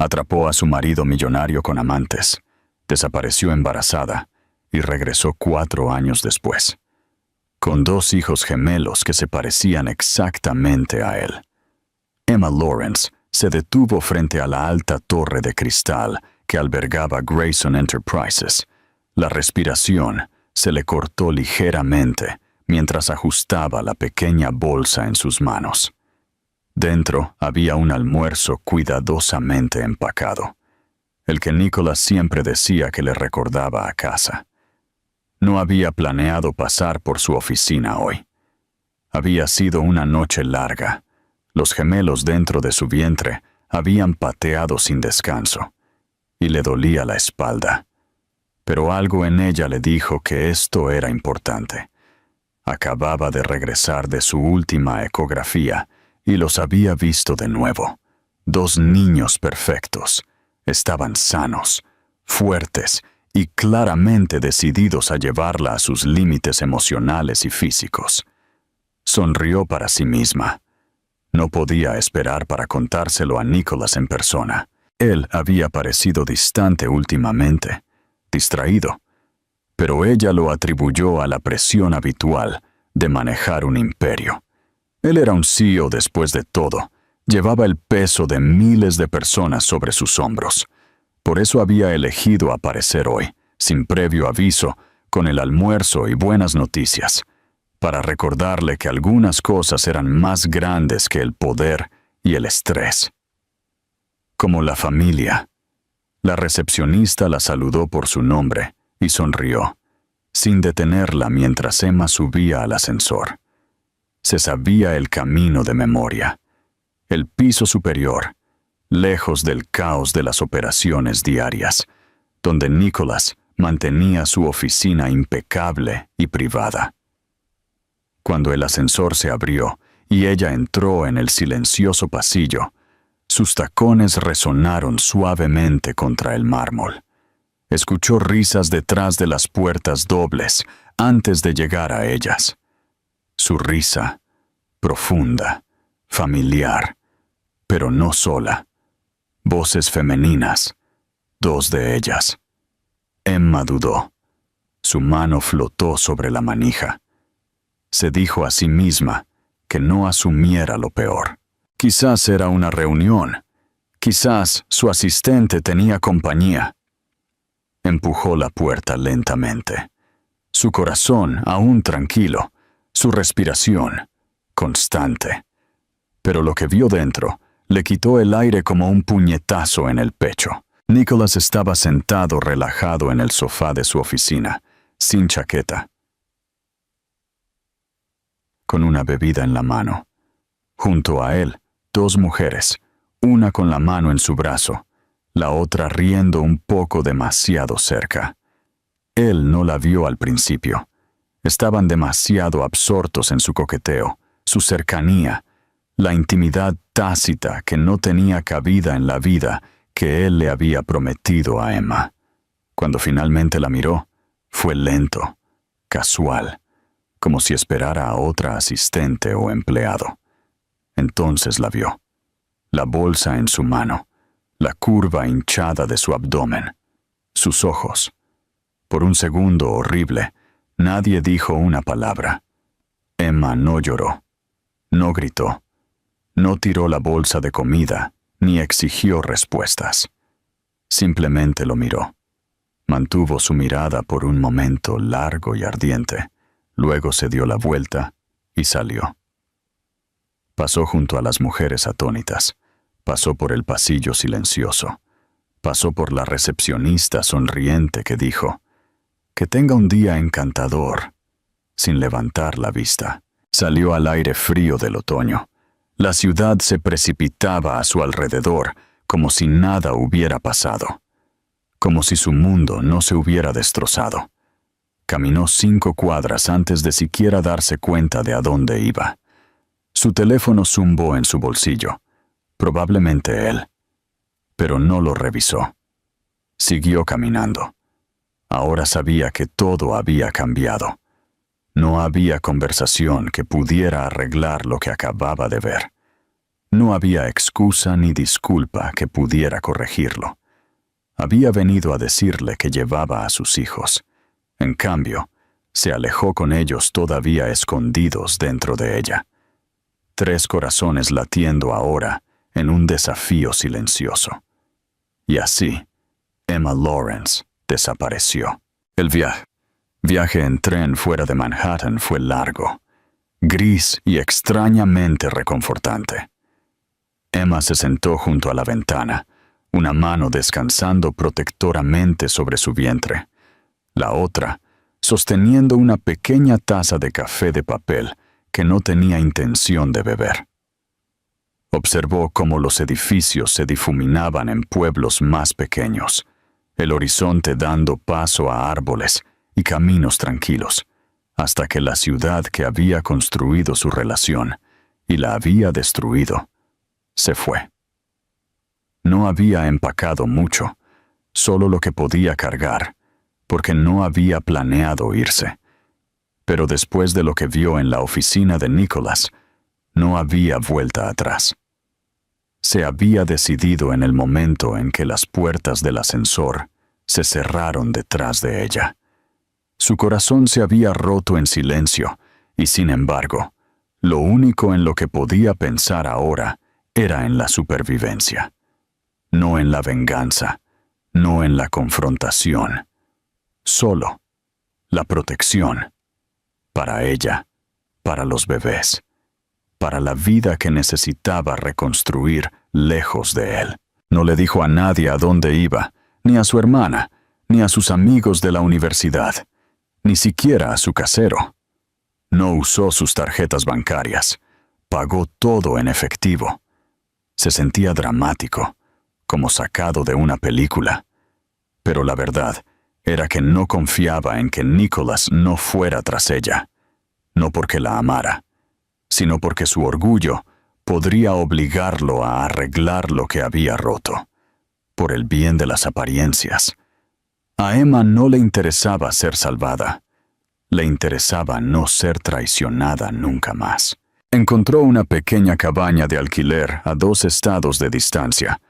Atrapó a su marido millonario con amantes, desapareció embarazada y regresó 4 años después, con 2 hijos gemelos que se parecían exactamente a él. Emma Lawrence se detuvo frente a la alta torre de cristal que albergaba Grayson Enterprises. La respiración se le cortó ligeramente mientras ajustaba la pequeña bolsa en sus manos. Dentro había un almuerzo cuidadosamente empacado, el que Nicholas siempre decía que le recordaba a casa. No había planeado pasar por su oficina hoy. Había sido una noche larga. Los gemelos dentro de su vientre habían pateado sin descanso, y le dolía la espalda. Pero algo en ella le dijo que esto era importante. Acababa de regresar de su última ecografía y los había visto de nuevo. 2 niños perfectos. Estaban sanos, fuertes y claramente decididos a llevarla a sus límites emocionales y físicos. Sonrió para sí misma. No podía esperar para contárselo a Nicholas en persona. Él había parecido distante últimamente, distraído, pero ella lo atribuyó a la presión habitual de manejar un imperio. Él era un CEO después de todo. Llevaba el peso de miles de personas sobre sus hombros. Por eso había elegido aparecer hoy, sin previo aviso, con el almuerzo y buenas noticias, para recordarle que algunas cosas eran más grandes que el poder y el estrés. Como la familia. La recepcionista la saludó por su nombre y sonrió, sin detenerla mientras Emma subía al ascensor. Se sabía el camino de memoria. El piso superior, lejos del caos de las operaciones diarias, donde Nicholas mantenía su oficina impecable y privada. Cuando el ascensor se abrió y ella entró en el silencioso pasillo, sus tacones resonaron suavemente contra el mármol. Escuchó risas detrás de las puertas dobles antes de llegar a ellas. Su risa, profunda, familiar, pero no sola. Voces femeninas, 2 de ellas. Emma dudó. Su mano flotó sobre la manija. Se dijo a sí misma que no asumiera lo peor. Quizás era una reunión. Quizás su asistente tenía compañía. Empujó la puerta lentamente. Su corazón aún tranquilo, su respiración constante. Pero lo que vio dentro le quitó el aire como un puñetazo en el pecho. Nicholas estaba sentado relajado en el sofá de su oficina, sin chaqueta, con una bebida en la mano. Junto a él, 2 mujeres, una con la mano en su brazo, la otra riendo un poco demasiado cerca. Él no la vio al principio. Estaban demasiado absortos en su coqueteo, su cercanía, la intimidad tácita que no tenía cabida en la vida que él le había prometido a Emma. Cuando finalmente la miró, fue lento, casual, como si esperara a otra asistente o empleado. Entonces la vio. La bolsa en su mano, la curva hinchada de su abdomen, sus ojos. Por un segundo horrible, nadie dijo una palabra. Emma no lloró, no gritó, no tiró la bolsa de comida, ni exigió respuestas. Simplemente lo miró. Mantuvo su mirada por un momento largo y ardiente. Luego se dio la vuelta y salió. Pasó junto a las mujeres atónitas. Pasó por el pasillo silencioso. Pasó por la recepcionista sonriente que dijo: «Que tenga un día encantador», sin levantar la vista. Salió al aire frío del otoño. La ciudad se precipitaba a su alrededor como si nada hubiera pasado, como si su mundo no se hubiera destrozado. Caminó 5 cuadras antes de siquiera darse cuenta de a dónde iba. Su teléfono zumbó en su bolsillo. Probablemente él. Pero no lo revisó. Siguió caminando. Ahora sabía que todo había cambiado. No había conversación que pudiera arreglar lo que acababa de ver. No había excusa ni disculpa que pudiera corregirlo. Había venido a decirle que llevaba a sus hijos. En cambio, se alejó con ellos todavía escondidos dentro de ella. 3 corazones latiendo ahora en un desafío silencioso. Y así, Emma Lawrence desapareció. El viaje en tren fuera de Manhattan fue largo, gris y extrañamente reconfortante. Emma se sentó junto a la ventana, una mano descansando protectoramente sobre su vientre, la otra sosteniendo una pequeña taza de café de papel que no tenía intención de beber. Observó cómo los edificios se difuminaban en pueblos más pequeños, el horizonte dando paso a árboles y caminos tranquilos, hasta que la ciudad que había construido su relación y la había destruido, se fue. No había empacado mucho, solo lo que podía cargar, porque no había planeado irse. Pero después de lo que vio en la oficina de Nicholas, no había vuelta atrás. Se había decidido en el momento en que las puertas del ascensor se cerraron detrás de ella. Su corazón se había roto en silencio y, sin embargo, lo único en lo que podía pensar ahora era en la supervivencia. No en la venganza, no en la confrontación. Solo la protección. Para ella, para los bebés, para la vida que necesitaba reconstruir lejos de él. No le dijo a nadie a dónde iba, ni a su hermana, ni a sus amigos de la universidad, ni siquiera a su casero. No usó sus tarjetas bancarias, pagó todo en efectivo. Se sentía dramático, como sacado de una película. Pero la verdad era que no confiaba en que Nicholas no fuera tras ella, no porque la amara, sino porque su orgullo podría obligarlo a arreglar lo que había roto, por el bien de las apariencias. A Emma no le interesaba ser salvada, le interesaba no ser traicionada nunca más. Encontró una pequeña cabaña de alquiler a 2 estados de distancia,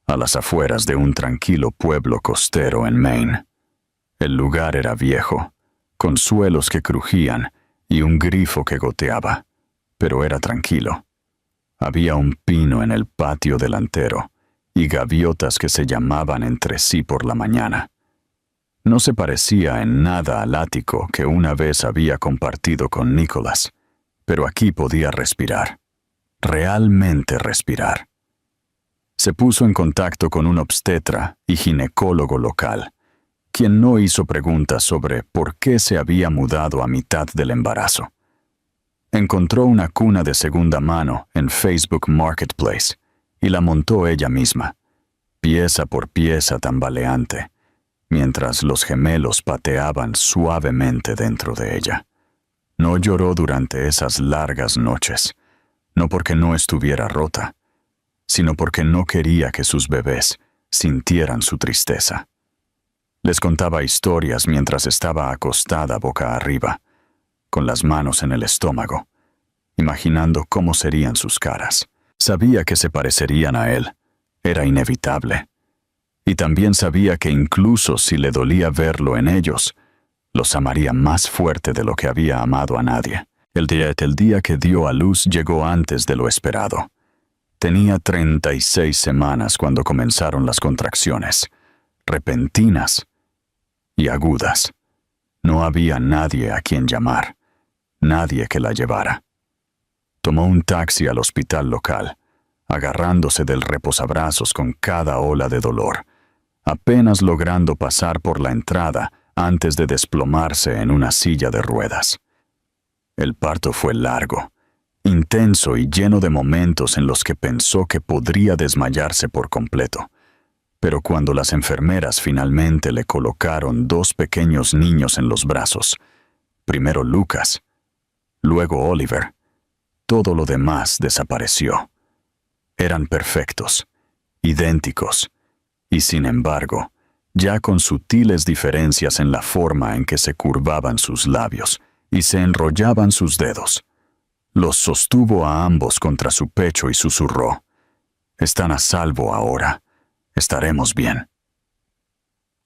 a las afueras de un tranquilo pueblo costero en Maine. El lugar era viejo, con suelos que crujían y un grifo que goteaba, pero era tranquilo. Había un pino en el patio delantero y gaviotas que se llamaban entre sí por la mañana. No se parecía en nada al ático que una vez había compartido con Nicholas, pero aquí podía respirar, realmente respirar. Se puso en contacto con un obstetra y ginecólogo local, quien no hizo preguntas sobre por qué se había mudado a mitad del embarazo. Encontró una cuna de segunda mano en Facebook Marketplace y la montó ella misma, pieza por pieza tambaleante, mientras los gemelos pateaban suavemente dentro de ella. No lloró durante esas largas noches, no porque no estuviera rota, sino porque no quería que sus bebés sintieran su tristeza. Les contaba historias mientras estaba acostada boca arriba, con las manos en el estómago, imaginando cómo serían sus caras. Sabía que se parecerían a él, era inevitable. Y también sabía que incluso si le dolía verlo en ellos, los amaría más fuerte de lo que había amado a nadie. El día que dio a luz llegó antes de lo esperado. Tenía 36 semanas cuando comenzaron las contracciones, repentinas y agudas. No había nadie a quien llamar, nadie que la llevara. Tomó un taxi al hospital local, agarrándose del reposabrazos con cada ola de dolor, apenas logrando pasar por la entrada antes de desplomarse en una silla de ruedas. El parto fue largo, intenso y lleno de momentos en los que pensó que podría desmayarse por completo. Pero cuando las enfermeras finalmente le colocaron 2 pequeños niños en los brazos, primero Lucas, luego Oliver, todo lo demás desapareció. Eran perfectos, idénticos, y sin embargo, ya con sutiles diferencias en la forma en que se curvaban sus labios y se enrollaban sus dedos. Los sostuvo a ambos contra su pecho y susurró: «Están a salvo ahora. Estaremos bien».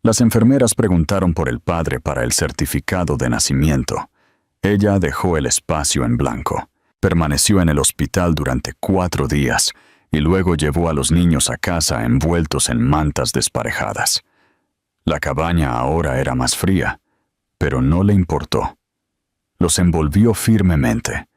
Las enfermeras preguntaron por el padre para el certificado de nacimiento. Ella dejó el espacio en blanco. Permaneció en el hospital durante 4 días y luego llevó a los niños a casa envueltos en mantas desparejadas. La cabaña ahora era más fría, pero no le importó. Los envolvió firmemente,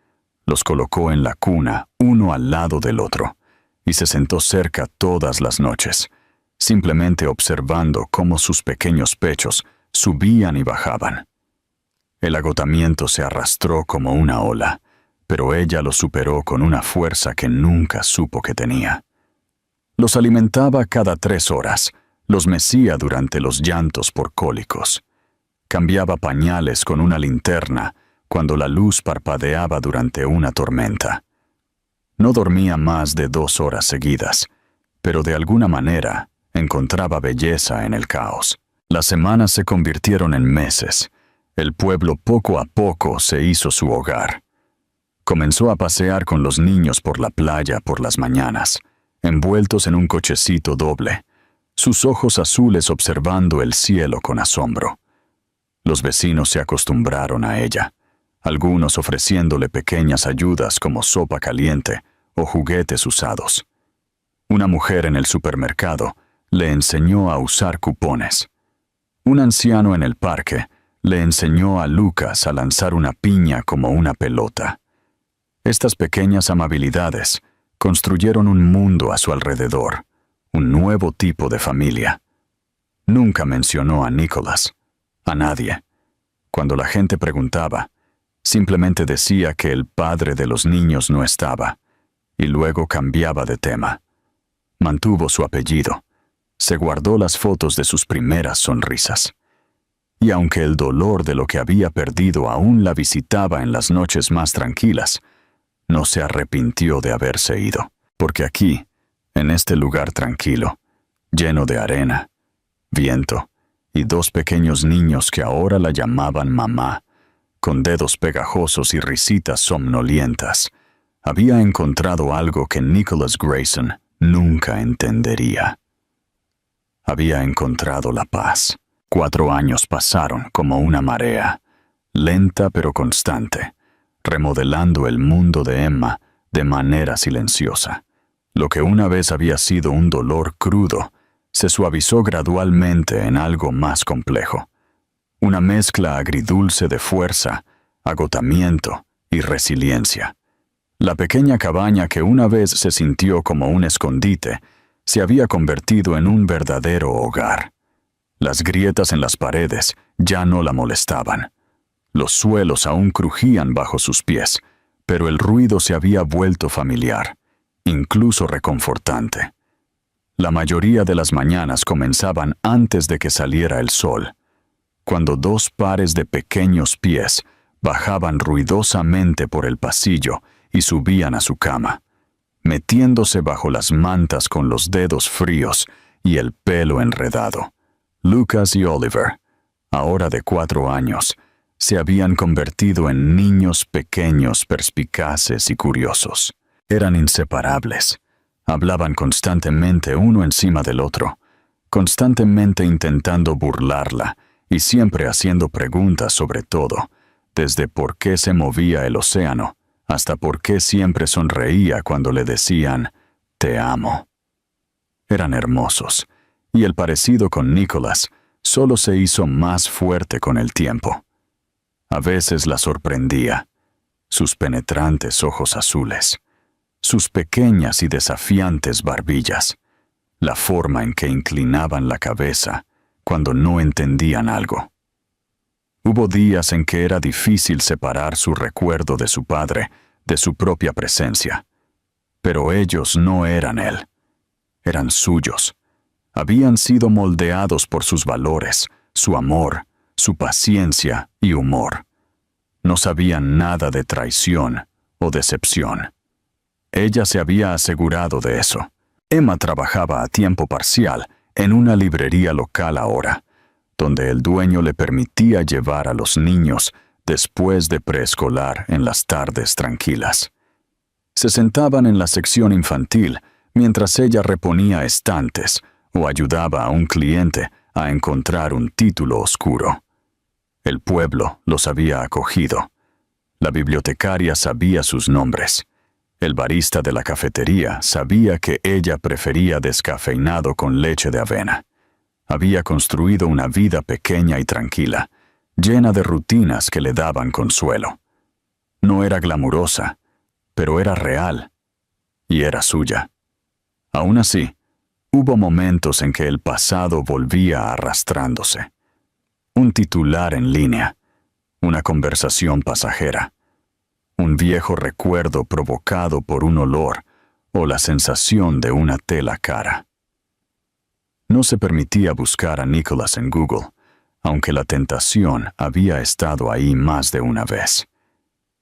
los colocó en la cuna, uno al lado del otro, y se sentó cerca todas las noches, simplemente observando cómo sus pequeños pechos subían y bajaban. El agotamiento se arrastró como una ola, pero ella lo superó con una fuerza que nunca supo que tenía. Los alimentaba cada 3 horas, los mecía durante los llantos por cólicos. Cambiaba pañales con una linterna cuando la luz parpadeaba durante una tormenta. No dormía más de 2 horas seguidas, pero de alguna manera encontraba belleza en el caos. Las semanas se convirtieron en meses. El pueblo poco a poco se hizo su hogar. Comenzó a pasear con los niños por la playa por las mañanas, envueltos en un cochecito doble, sus ojos azules observando el cielo con asombro. Los vecinos se acostumbraron a ella, algunos ofreciéndole pequeñas ayudas como sopa caliente o juguetes usados. Una mujer en el supermercado le enseñó a usar cupones. Un anciano en el parque le enseñó a Lucas a lanzar una piña como una pelota. Estas pequeñas amabilidades construyeron un mundo a su alrededor, un nuevo tipo de familia. Nunca mencionó a Nicholas, a nadie. Cuando la gente preguntaba, simplemente decía que el padre de los niños no estaba, y luego cambiaba de tema. Mantuvo su apellido, se guardó las fotos de sus primeras sonrisas. Y aunque el dolor de lo que había perdido aún la visitaba en las noches más tranquilas, no se arrepintió de haberse ido, porque aquí, en este lugar tranquilo, lleno de arena, viento y 2 pequeños niños que ahora la llamaban mamá, con dedos pegajosos y risitas somnolientas, había encontrado algo que Nicholas Grayson nunca entendería. Había encontrado la paz. 4 años pasaron como una marea, lenta pero constante, remodelando el mundo de Emma de manera silenciosa. Lo que una vez había sido un dolor crudo, se suavizó gradualmente en algo más complejo. Una mezcla agridulce de fuerza, agotamiento y resiliencia. La pequeña cabaña que una vez se sintió como un escondite, se había convertido en un verdadero hogar. Las grietas en las paredes ya no la molestaban. Los suelos aún crujían bajo sus pies, pero el ruido se había vuelto familiar, incluso reconfortante. La mayoría de las mañanas comenzaban antes de que saliera el sol, cuando 2 pares de pequeños pies bajaban ruidosamente por el pasillo y subían a su cama, metiéndose bajo las mantas con los dedos fríos y el pelo enredado. Lucas y Oliver, ahora de 4 años, se habían convertido en niños pequeños, perspicaces y curiosos. Eran inseparables. Hablaban constantemente uno encima del otro, constantemente intentando burlarla y siempre haciendo preguntas sobre todo, desde por qué se movía el océano hasta por qué siempre sonreía cuando le decían «te amo». Eran hermosos, y el parecido con Nicholas solo se hizo más fuerte con el tiempo. A veces la sorprendía, sus penetrantes ojos azules, sus pequeñas y desafiantes barbillas, la forma en que inclinaban la cabeza cuando no entendían algo. Hubo días en que era difícil separar su recuerdo de su padre de su propia presencia, pero ellos no eran él, eran suyos. Habían sido moldeados por sus valores, su amor, su paciencia y humor. No sabían nada de traición o decepción. Ella se había asegurado de eso. Emma trabajaba a tiempo parcial en una librería local ahora, donde el dueño le permitía llevar a los niños después de preescolar en las tardes tranquilas. Se sentaban en la sección infantil mientras ella reponía estantes o ayudaba a un cliente a encontrar un título oscuro. El pueblo los había acogido. La bibliotecaria sabía sus nombres. El barista de la cafetería sabía que ella prefería descafeinado con leche de avena. Había construido una vida pequeña y tranquila, llena de rutinas que le daban consuelo. No era glamurosa, pero era real, y era suya. Aún así, hubo momentos en que el pasado volvía arrastrándose. Un titular en línea, una conversación pasajera, un viejo recuerdo provocado por un olor o la sensación de una tela cara. No se permitía buscar a Nicholas en Google, aunque la tentación había estado ahí más de una vez.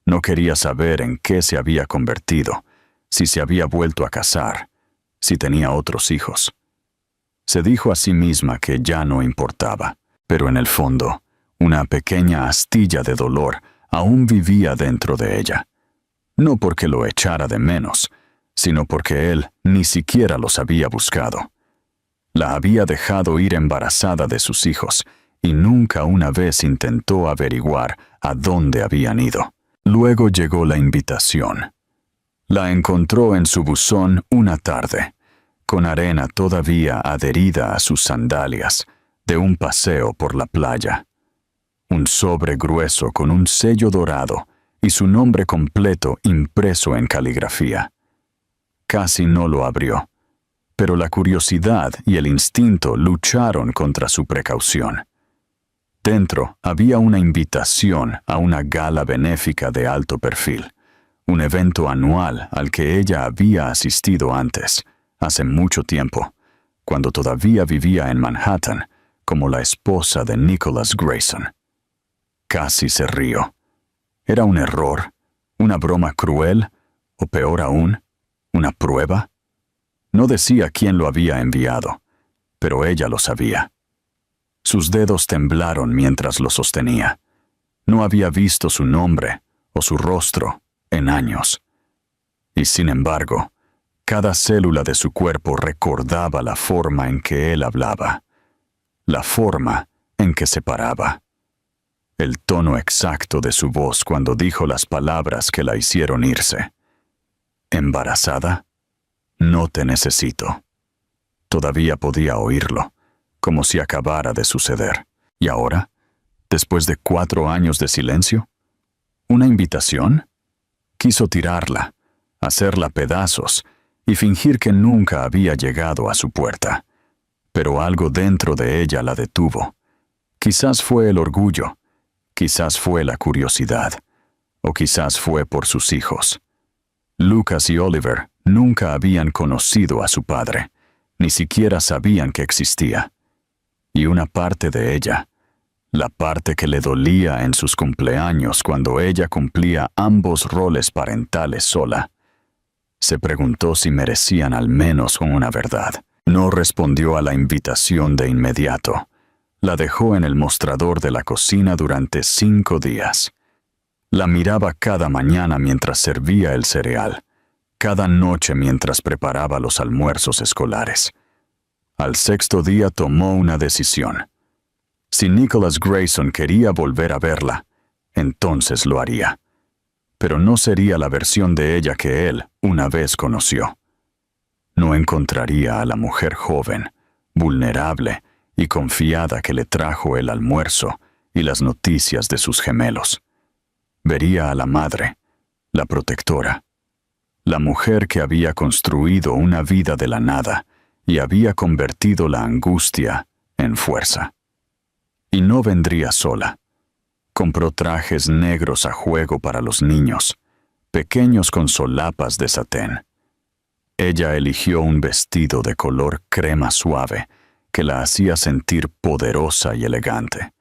No quería saber en qué se había convertido, si se había vuelto a casar, si tenía otros hijos. Se dijo a sí misma que ya no importaba, pero en el fondo, una pequeña astilla de dolor aún vivía dentro de ella. No porque lo echara de menos, sino porque él ni siquiera los había buscado. La había dejado ir embarazada de sus hijos y nunca una vez intentó averiguar a dónde habían ido. Luego llegó la invitación. La encontró en su buzón una tarde, con arena todavía adherida a sus sandalias, de un paseo por la playa. Un sobre grueso con un sello dorado y su nombre completo impreso en caligrafía. Casi no lo abrió, pero la curiosidad y el instinto lucharon contra su precaución. Dentro había una invitación a una gala benéfica de alto perfil, un evento anual al que ella había asistido antes, hace mucho tiempo, cuando todavía vivía en Manhattan, como la esposa de Nicholas Grayson. Casi se rió. ¿Era un error? ¿Una broma cruel? ¿O peor aún, una prueba? No decía quién lo había enviado, pero ella lo sabía. Sus dedos temblaron mientras lo sostenía. No había visto su nombre o su rostro en años. Y sin embargo, cada célula de su cuerpo recordaba la forma en que él hablaba, la forma en que se paraba, el tono exacto de su voz cuando dijo las palabras que la hicieron irse. ¿Embarazada? No te necesito. Todavía podía oírlo, como si acabara de suceder. ¿Y ahora? ¿Después de 4 años de silencio? ¿Una invitación? Quiso tirarla, hacerla pedazos y fingir que nunca había llegado a su puerta. Pero algo dentro de ella la detuvo. Quizás fue el orgullo, quizás fue la curiosidad, o quizás fue por sus hijos. Lucas y Oliver nunca habían conocido a su padre, ni siquiera sabían que existía. Y una parte de ella, la parte que le dolía en sus cumpleaños cuando ella cumplía ambos roles parentales sola, se preguntó si merecían al menos una verdad. No respondió a la invitación de inmediato. La dejó en el mostrador de la cocina durante 5 días. La miraba cada mañana mientras servía el cereal, cada noche mientras preparaba los almuerzos escolares. Al 6º día tomó una decisión. Si Nicholas Grayson quería volver a verla, entonces lo haría. Pero no sería la versión de ella que él una vez conoció. No encontraría a la mujer joven, vulnerable y confiada que le trajo el almuerzo y las noticias de sus gemelos. Vería a la madre, la protectora, la mujer que había construido una vida de la nada y había convertido la angustia en fuerza. Y no vendría sola. Compró trajes negros a juego para los niños, pequeños con solapas de satén. Ella eligió un vestido de color crema suave que la hacía sentir poderosa y elegante.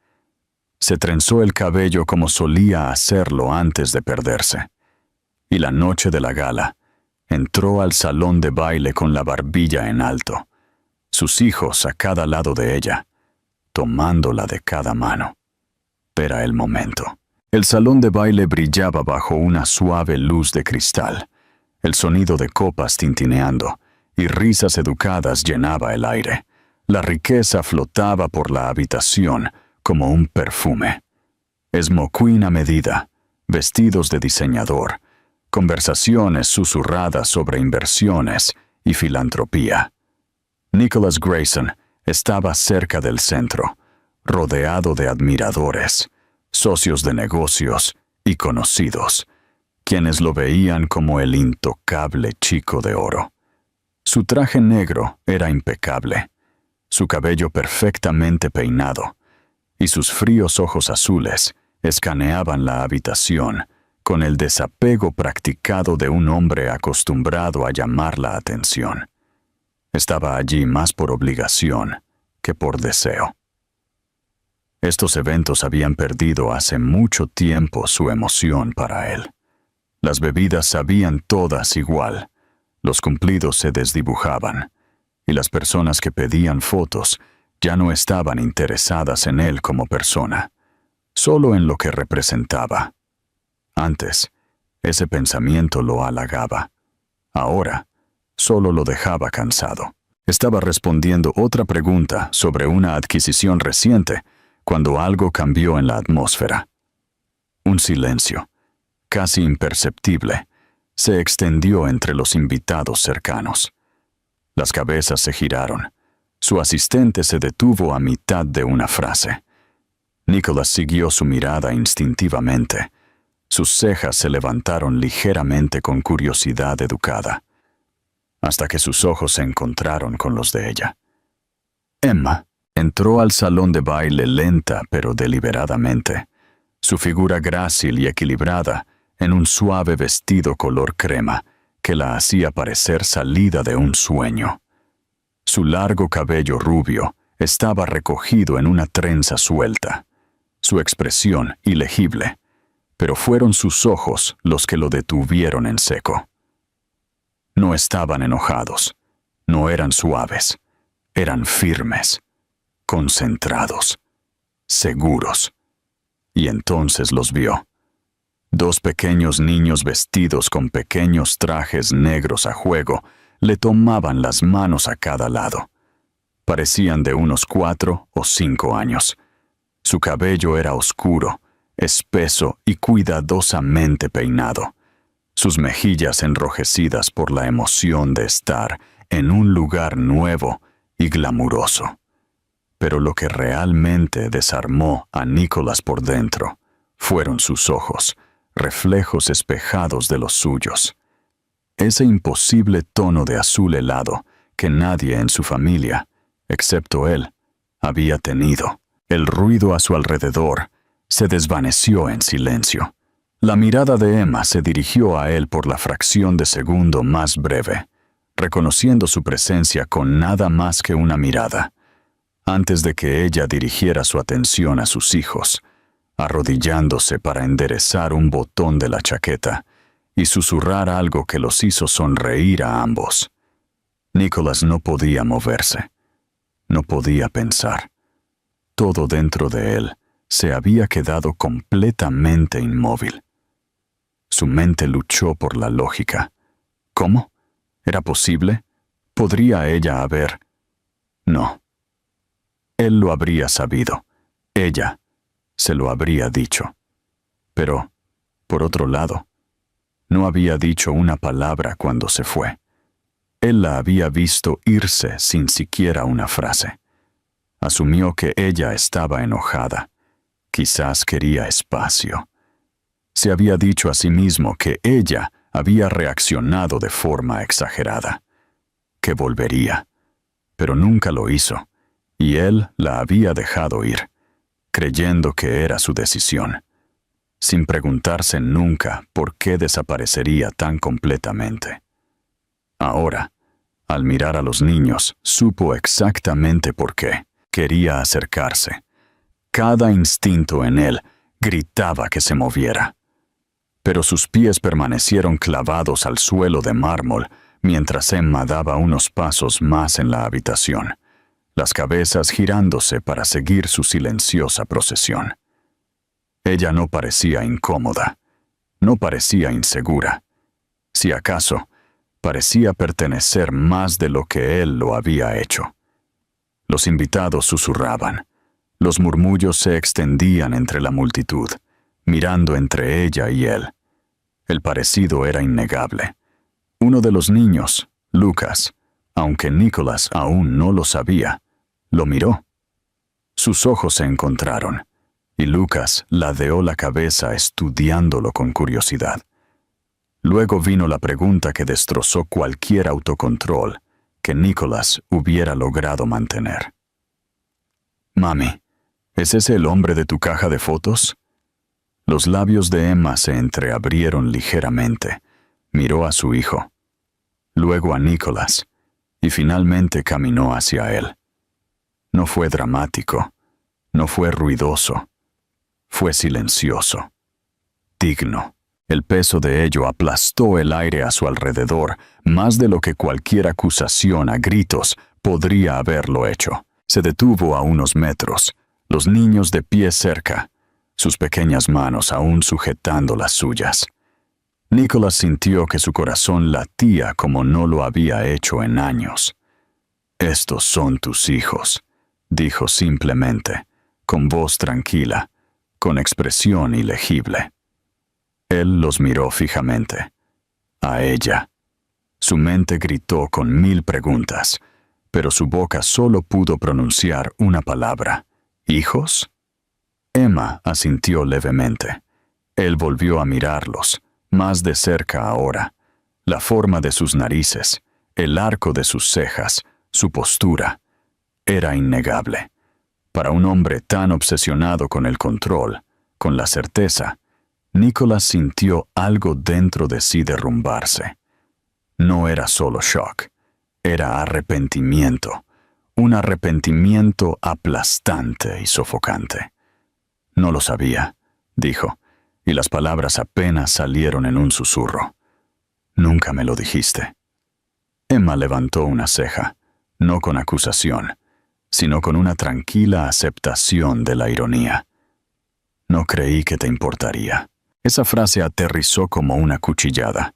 Se trenzó el cabello como solía hacerlo antes de perderse. Y la noche de la gala, entró al salón de baile con la barbilla en alto, sus hijos a cada lado de ella, tomándola de cada mano. Era el momento. El salón de baile brillaba bajo una suave luz de cristal. El sonido de copas tintineando y risas educadas llenaba el aire. La riqueza flotaba por la habitación como un perfume. Smoking a medida, vestidos de diseñador, conversaciones susurradas sobre inversiones y filantropía. Nicholas Grayson estaba cerca del centro, rodeado de admiradores, socios de negocios y conocidos, quienes lo veían como el intocable chico de oro. Su traje negro era impecable, su cabello perfectamente peinado, y sus fríos ojos azules escaneaban la habitación con el desapego practicado de un hombre acostumbrado a llamar la atención. Estaba allí más por obligación que por deseo. Estos eventos habían perdido hace mucho tiempo su emoción para él. Las bebidas sabían todas igual, los cumplidos se desdibujaban, y las personas que pedían fotos ya no estaban interesadas en él como persona, solo en lo que representaba. Antes, ese pensamiento lo halagaba. Ahora, solo lo dejaba cansado. Estaba respondiendo otra pregunta sobre una adquisición reciente cuando algo cambió en la atmósfera. Un silencio, casi imperceptible, se extendió entre los invitados cercanos. Las cabezas se giraron. Su asistente se detuvo a mitad de una frase. Nicholas siguió su mirada instintivamente. Sus cejas se levantaron ligeramente con curiosidad educada, hasta que sus ojos se encontraron con los de ella. Emma entró al salón de baile lenta pero deliberadamente, su figura grácil y equilibrada en un suave vestido color crema que la hacía parecer salida de un sueño. Su largo cabello rubio estaba recogido en una trenza suelta, su expresión ilegible, pero fueron sus ojos los que lo detuvieron en seco. No estaban enojados, no eran suaves, eran firmes, concentrados, seguros. Y entonces los vio. Dos pequeños niños vestidos con pequeños trajes negros a juego le tomaban las manos a cada lado. Parecían de unos 4 o 5 años. Su cabello era oscuro, espeso y cuidadosamente peinado. Sus mejillas enrojecidas por la emoción de estar en un lugar nuevo y glamuroso. Pero lo que realmente desarmó a Nicholas por dentro fueron sus ojos, reflejos espejados de los suyos. Ese imposible tono de azul helado que nadie en su familia, excepto él, había tenido. El ruido a su alrededor se desvaneció en silencio. La mirada de Emma se dirigió a él por la fracción de segundo más breve, reconociendo su presencia con nada más que una mirada, antes de que ella dirigiera su atención a sus hijos, arrodillándose para enderezar un botón de la chaqueta y susurrar algo que los hizo sonreír a ambos. Nicholas no podía moverse, no podía pensar. Todo dentro de él se había quedado completamente inmóvil. Su mente luchó por la lógica. ¿Cómo? ¿Era posible? ¿Podría ella haber? No. Él lo habría sabido. Ella se lo habría dicho. Pero, por otro lado, no había dicho una palabra cuando se fue. Él la había visto irse sin siquiera una frase. Asumió que ella estaba enojada. Quizás quería espacio. Se había dicho a sí mismo que ella había reaccionado de forma exagerada, que volvería, pero nunca lo hizo, y él la había dejado ir, creyendo que era su decisión, sin preguntarse nunca por qué desaparecería tan completamente. Ahora, al mirar a los niños, supo exactamente por qué. Quería acercarse. Cada instinto en él gritaba que se moviera. Pero sus pies permanecieron clavados al suelo de mármol mientras Emma daba unos pasos más en la habitación, las cabezas girándose para seguir su silenciosa procesión. Ella no parecía incómoda, no parecía insegura. Si acaso, parecía pertenecer más de lo que él lo había hecho. Los invitados susurraban. Los murmullos se extendían entre la multitud, mirando entre ella y él. El parecido era innegable. Uno de los niños, Lucas, aunque Nicholas aún no lo sabía, lo miró. Sus ojos se encontraron, y Lucas ladeó la cabeza estudiándolo con curiosidad. Luego vino la pregunta que destrozó cualquier autocontrol que Nicholas hubiera logrado mantener. «Mami, ¿es ese el hombre de tu caja de fotos?» Los labios de Emma se entreabrieron ligeramente. Miró a su hijo, luego a Nicholas, y finalmente caminó hacia él. No fue dramático, no fue ruidoso, fue silencioso, digno. El peso de ello aplastó el aire a su alrededor, más de lo que cualquier acusación a gritos podría haberlo hecho. Se detuvo a unos metros, los niños de pie cerca, sus pequeñas manos aún sujetando las suyas. Nicholas sintió que su corazón latía como no lo había hecho en años. «Estos son tus hijos», dijo simplemente, con voz tranquila, con expresión ilegible. Él los miró fijamente. A ella. Su mente gritó con 1000 preguntas, pero su boca solo pudo pronunciar una palabra. «¿Hijos?» Emma asintió levemente. Él volvió a mirarlos, más de cerca ahora. La forma de sus narices, el arco de sus cejas, su postura. Era innegable. Para un hombre tan obsesionado con el control, con la certeza, Nicholas sintió algo dentro de sí derrumbarse. No era solo shock, era arrepentimiento, un arrepentimiento aplastante y sofocante. «No lo sabía», dijo, y las palabras apenas salieron en un susurro. «Nunca me lo dijiste». Emma levantó una ceja, no con acusación, sino con una tranquila aceptación de la ironía. «No creí que te importaría». Esa frase aterrizó como una cuchillada.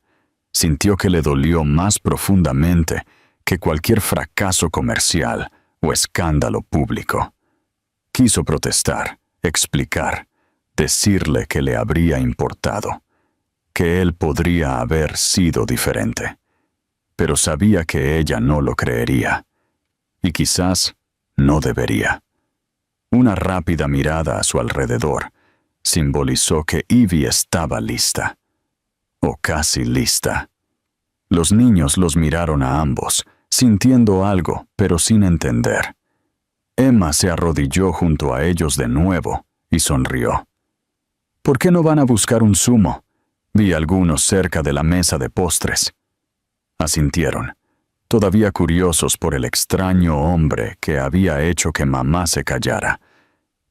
Sintió que le dolió más profundamente que cualquier fracaso comercial o escándalo público. Quiso protestar, explicar, decirle que le habría importado, que él podría haber sido diferente. Pero sabía que ella no lo creería, y quizás no debería. Una rápida mirada a su alrededor simbolizó que Ivy estaba lista, o casi lista. Los niños los miraron a ambos, sintiendo algo, pero sin entender. Emma se arrodilló junto a ellos de nuevo y sonrió. «¿Por qué no van a buscar un zumo? Vi algunos cerca de la mesa de postres». Asintieron, todavía curiosos por el extraño hombre que había hecho que mamá se callara,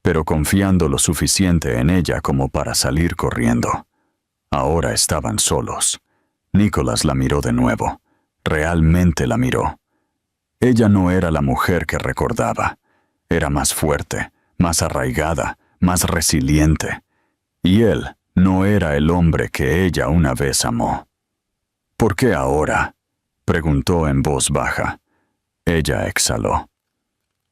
pero confiando lo suficiente en ella como para salir corriendo. Ahora estaban solos. Nicholas la miró de nuevo. Realmente la miró. Ella no era la mujer que recordaba. Era más fuerte, más arraigada, más resiliente. Y él no era el hombre que ella una vez amó. «¿Por qué ahora?», preguntó en voz baja. Ella exhaló.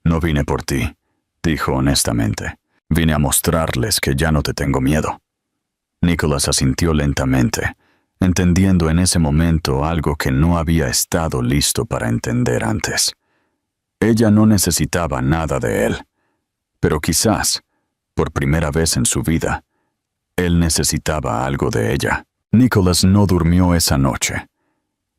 «No vine por ti», dijo honestamente. «Vine a mostrarles que ya no te tengo miedo». Nicholas asintió lentamente, entendiendo en ese momento algo que no había estado listo para entender antes. Ella no necesitaba nada de él, pero quizás, por primera vez en su vida, él necesitaba algo de ella. Nicholas no durmió esa noche.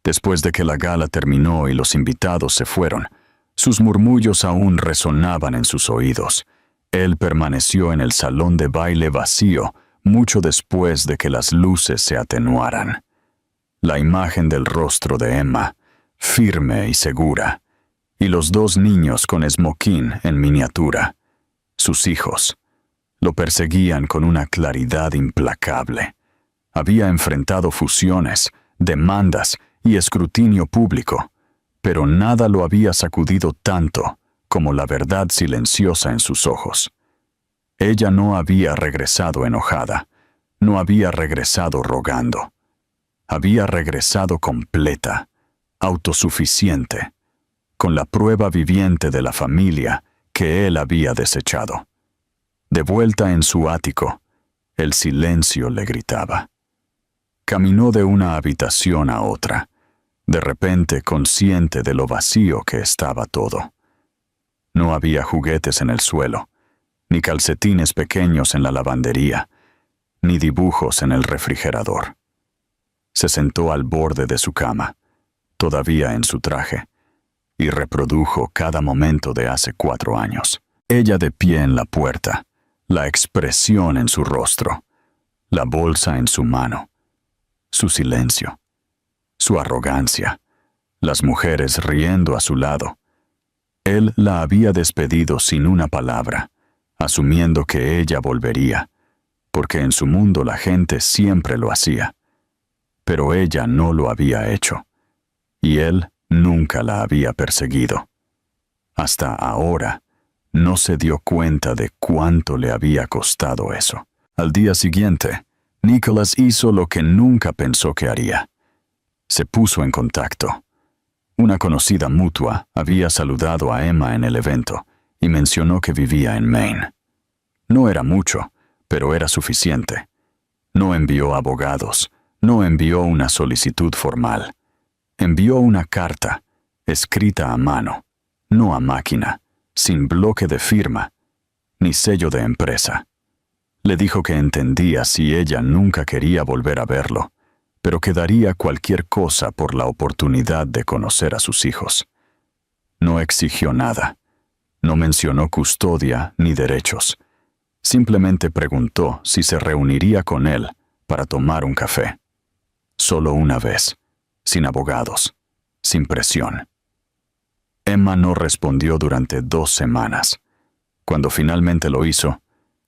Después de que la gala terminó y los invitados se fueron, sus murmullos aún resonaban en sus oídos. Él permaneció en el salón de baile vacío mucho después de que las luces se atenuaran. La imagen del rostro de Emma, firme y segura, y los 2 niños con esmoquín en miniatura, sus hijos, lo perseguían con una claridad implacable. Había enfrentado fusiones, demandas y escrutinio público, pero nada lo había sacudido tanto como la verdad silenciosa en sus ojos. Ella no había regresado enojada, no había regresado rogando. Había regresado completa, autosuficiente, con la prueba viviente de la familia que él había desechado. De vuelta en su ático, el silencio le gritaba. Caminó de una habitación a otra, de repente consciente de lo vacío que estaba todo. No había juguetes en el suelo, ni calcetines pequeños en la lavandería, ni dibujos en el refrigerador. Se sentó al borde de su cama, todavía en su traje, y reprodujo cada momento de hace 4 años. Ella de pie en la puerta, la expresión en su rostro, la bolsa en su mano, su silencio, su arrogancia, las mujeres riendo a su lado. Él la había despedido sin una palabra, asumiendo que ella volvería, porque en su mundo la gente siempre lo hacía. Pero ella no lo había hecho, y él nunca la había perseguido. Hasta ahora, no se dio cuenta de cuánto le había costado eso. Al día siguiente, Nicholas hizo lo que nunca pensó que haría. Se puso en contacto. Una conocida mutua había saludado a Emma en el evento y mencionó que vivía en Maine. No era mucho, pero era suficiente. No envió abogados, no envió una solicitud formal. Envió una carta, escrita a mano, no a máquina, sin bloque de firma, ni sello de empresa. Le dijo que entendía si ella nunca quería volver a verlo, pero que daría cualquier cosa por la oportunidad de conocer a sus hijos. No exigió nada, no mencionó custodia ni derechos. Simplemente preguntó si se reuniría con él para tomar un café. Solo una vez, sin abogados, sin presión. Emma no respondió durante 2 semanas. Cuando finalmente lo hizo,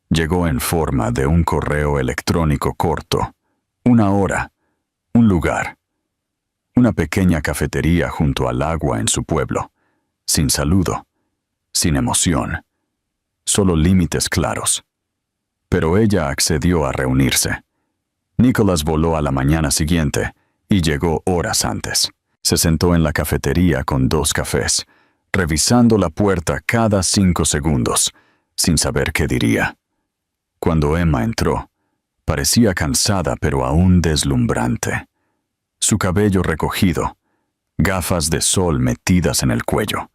llegó en forma de un correo electrónico corto, 1 hora, un lugar, una pequeña cafetería junto al agua en su pueblo, sin saludo, sin emoción, solo límites claros. Pero ella accedió a reunirse. Nicholas voló a la mañana siguiente y llegó horas antes. Se sentó en la cafetería con 2 cafés, revisando la puerta cada 5 segundos, sin saber qué diría. Cuando Emma entró, parecía cansada pero aún deslumbrante. Su cabello recogido, gafas de sol metidas en el cuello,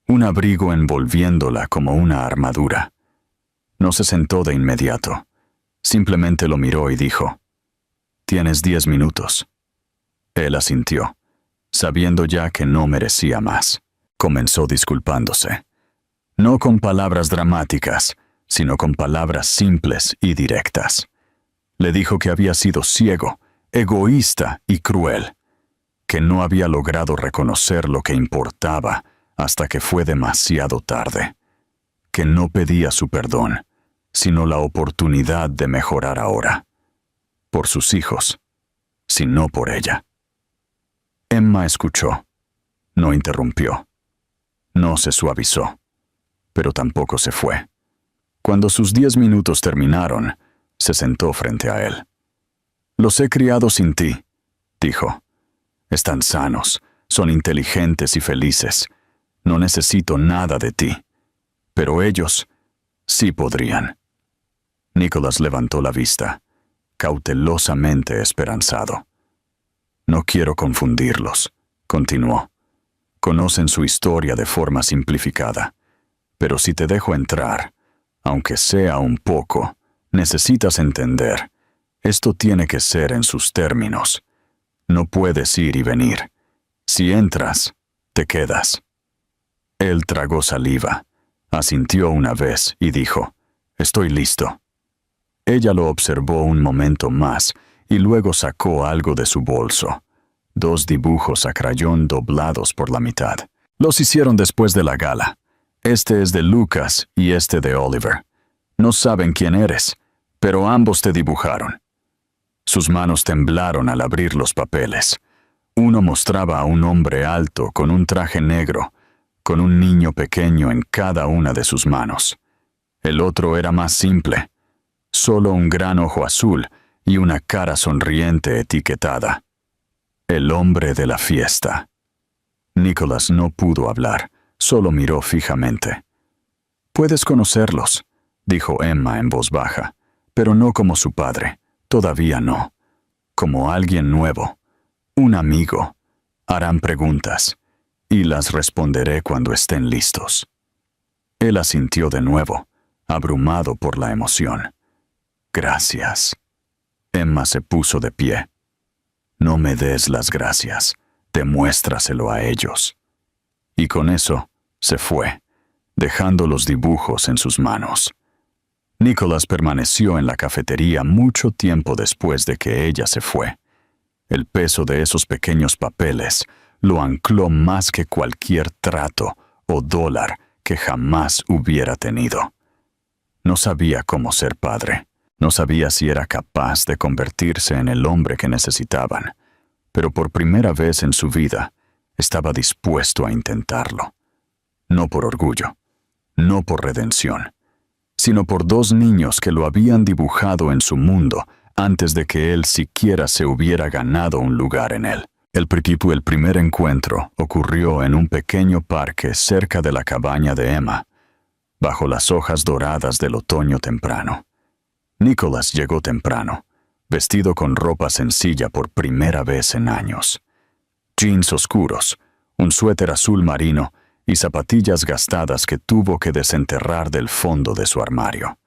un abrigo envolviéndola como una armadura. No se sentó de inmediato. Simplemente lo miró y dijo, «Tienes 10 minutos». Él asintió, sabiendo ya que no merecía más. Comenzó disculpándose. No con palabras dramáticas, sino con palabras simples y directas. Le dijo que había sido ciego, egoísta y cruel, que no había logrado reconocer lo que importaba hasta que fue demasiado tarde, que no pedía su perdón, sino la oportunidad de mejorar ahora, por sus hijos, sino por ella. Emma escuchó, no interrumpió, no se suavizó, pero tampoco se fue. Cuando sus 10 minutos terminaron, se sentó frente a él. «Los he criado sin ti», dijo. «Están sanos, son inteligentes y felices. No necesito nada de ti. Pero ellos sí podrían». Nicholas levantó la vista, cautelosamente esperanzado. «No quiero confundirlos», continuó. «Conocen su historia de forma simplificada. Pero si te dejo entrar, aunque sea un poco, necesitas entender. Esto tiene que ser en sus términos. No puedes ir y venir. Si entras, te quedas». Él tragó saliva, asintió una vez y dijo, «Estoy listo». Ella lo observó un momento más y luego sacó algo de su bolso. 2 dibujos a crayón doblados por la mitad. Los hicieron después de la gala. Este es de Lucas y este de Oliver. No saben quién eres, pero ambos te dibujaron. Sus manos temblaron al abrir los papeles. Uno mostraba a un hombre alto con un traje negro, con un niño pequeño en cada una de sus manos. El otro era más simple. Solo un gran ojo azul y una cara sonriente etiquetada. El hombre de la fiesta. Nicholas no pudo hablar, solo miró fijamente. «Puedes conocerlos», dijo Emma en voz baja, «pero no como su padre, todavía no. Como alguien nuevo, un amigo. Harán preguntas, y las responderé cuando estén listos». Él asintió de nuevo, abrumado por la emoción. «Gracias». Emma se puso de pie. «No me des las gracias, demuéstraselo a ellos». Y con eso se fue, dejando los dibujos en sus manos. Nicholas permaneció en la cafetería mucho tiempo después de que ella se fue. El peso de esos pequeños papeles lo ancló más que cualquier trato o dólar que jamás hubiera tenido. No sabía cómo ser padre. No sabía si era capaz de convertirse en el hombre que necesitaban, pero por primera vez en su vida estaba dispuesto a intentarlo. No por orgullo, no por redención, sino por dos niños que lo habían dibujado en su mundo antes de que él siquiera se hubiera ganado un lugar en él. El primer encuentro ocurrió en un pequeño parque cerca de la cabaña de Emma, bajo las hojas doradas del otoño temprano. Nicholas llegó temprano, vestido con ropa sencilla por primera vez en años. Jeans oscuros, un suéter azul marino y zapatillas gastadas que tuvo que desenterrar del fondo de su armario.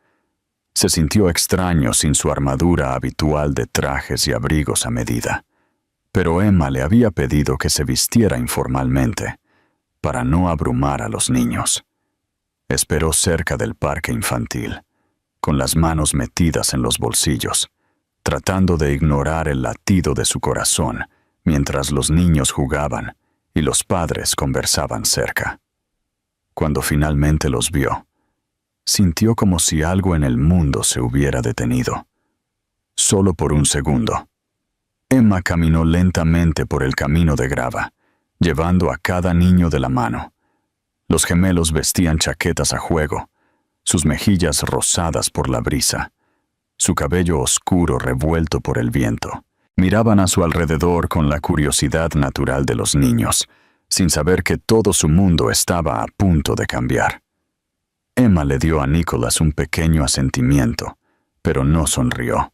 Se sintió extraño sin su armadura habitual de trajes y abrigos a medida. Pero Emma le había pedido que se vistiera informalmente, para no abrumar a los niños. Esperó cerca del parque infantil, con las manos metidas en los bolsillos, tratando de ignorar el latido de su corazón mientras los niños jugaban y los padres conversaban cerca. Cuando finalmente los vio, sintió como si algo en el mundo se hubiera detenido. Solo por un segundo. Emma caminó lentamente por el camino de grava, llevando a cada niño de la mano. Los gemelos vestían chaquetas a juego, sus mejillas rosadas por la brisa, su cabello oscuro revuelto por el viento. Miraban a su alrededor con la curiosidad natural de los niños, sin saber que todo su mundo estaba a punto de cambiar. Emma le dio a Nicholas un pequeño asentimiento, pero no sonrió.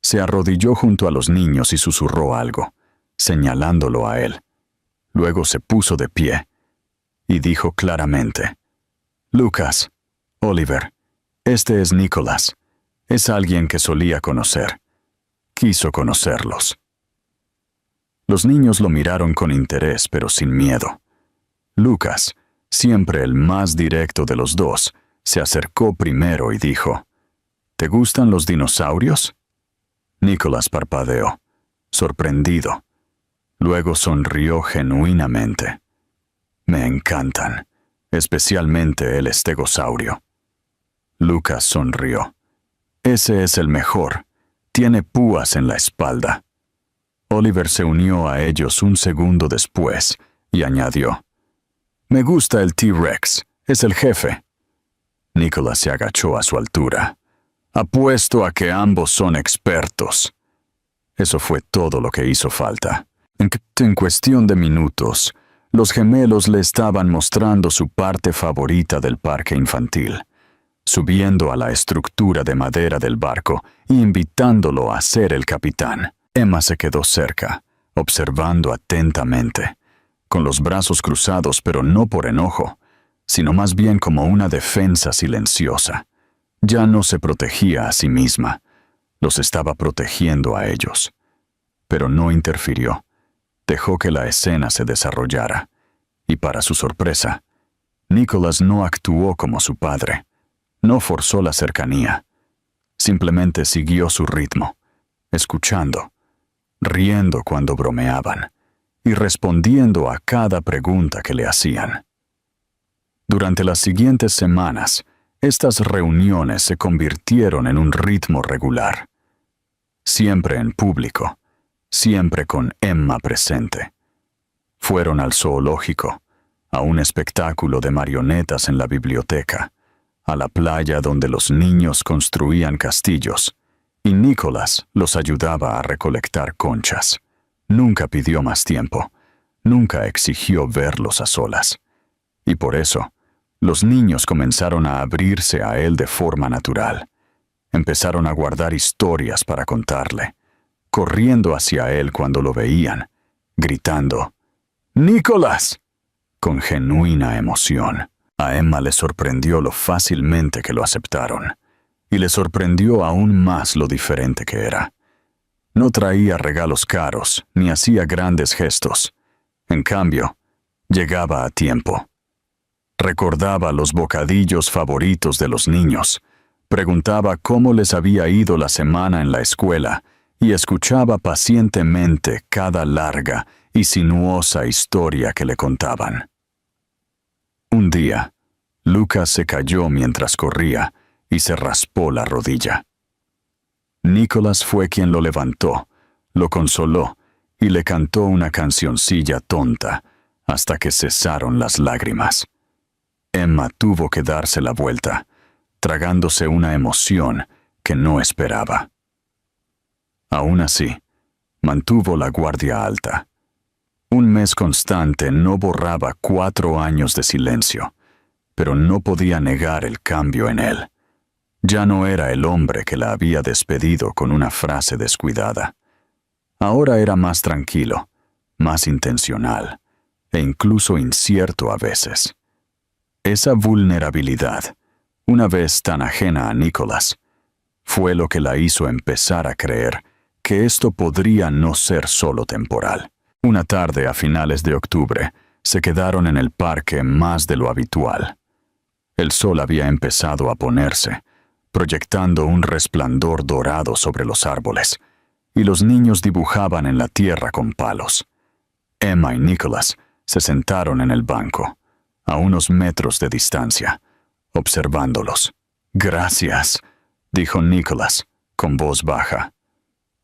Se arrodilló junto a los niños y susurró algo, señalándolo a él. Luego se puso de pie y dijo claramente: «Lucas, Oliver, este es Nicholas. Es alguien que solía conocer. Quiso conocerlos». Los niños lo miraron con interés, pero sin miedo. Lucas, siempre el más directo de los dos, se acercó primero y dijo: «¿Te gustan los dinosaurios?» Nicholas parpadeó, sorprendido. Luego sonrió genuinamente. «Me encantan, especialmente el estegosaurio». Lucas sonrió. «Ese es el mejor. Tiene púas en la espalda». Oliver se unió a ellos un segundo después y añadió: «Me gusta el T-Rex. Es el jefe». Nicholas se agachó a su altura. «Apuesto a que ambos son expertos». Eso fue todo lo que hizo falta. En cuestión de minutos, los gemelos le estaban mostrando su parte favorita del parque infantil, subiendo a la estructura de madera del barco e invitándolo a ser el capitán. Emma se quedó cerca, observando atentamente, con los brazos cruzados, pero no por enojo, sino más bien como una defensa silenciosa. Ya no se protegía a sí misma, los estaba protegiendo a ellos. Pero no interfirió, dejó que la escena se desarrollara, y para su sorpresa, Nicholas no actuó como su padre, no forzó la cercanía, simplemente siguió su ritmo, escuchando, riendo cuando bromeaban y respondiendo a cada pregunta que le hacían. Durante las siguientes semanas, estas reuniones se convirtieron en un ritmo regular. Siempre en público, siempre con Emma presente. Fueron al zoológico, a un espectáculo de marionetas en la biblioteca, a la playa donde los niños construían castillos, y Nicholas los ayudaba a recolectar conchas. Nunca pidió más tiempo, nunca exigió verlos a solas. Y por eso, los niños comenzaron a abrirse a él de forma natural. Empezaron a guardar historias para contarle, corriendo hacia él cuando lo veían, gritando, ¡Nicholas!, con genuina emoción. A Emma le sorprendió lo fácilmente que lo aceptaron, y le sorprendió aún más lo diferente que era. No traía regalos caros, ni hacía grandes gestos. En cambio, llegaba a tiempo. Recordaba los bocadillos favoritos de los niños, preguntaba cómo les había ido la semana en la escuela y escuchaba pacientemente cada larga y sinuosa historia que le contaban. Un día, Lucas se cayó mientras corría y se raspó la rodilla. Nicholas fue quien lo levantó, lo consoló y le cantó una cancioncilla tonta hasta que cesaron las lágrimas. Emma tuvo que darse la vuelta, tragándose una emoción que no esperaba. Aún así, mantuvo la guardia alta. Un mes constante no borraba 4 años de silencio, pero no podía negar el cambio en él. Ya no era el hombre que la había despedido con una frase descuidada. Ahora era más tranquilo, más intencional, e incluso incierto a veces. Esa vulnerabilidad, una vez tan ajena a Nicholas, fue lo que la hizo empezar a creer que esto podría no ser solo temporal. Una tarde a finales de octubre, se quedaron en el parque más de lo habitual. El sol había empezado a ponerse, proyectando un resplandor dorado sobre los árboles, y los niños dibujaban en la tierra con palos. Emma y Nicholas se sentaron en el banco, a unos metros de distancia, observándolos. «Gracias», dijo Nicholas, con voz baja,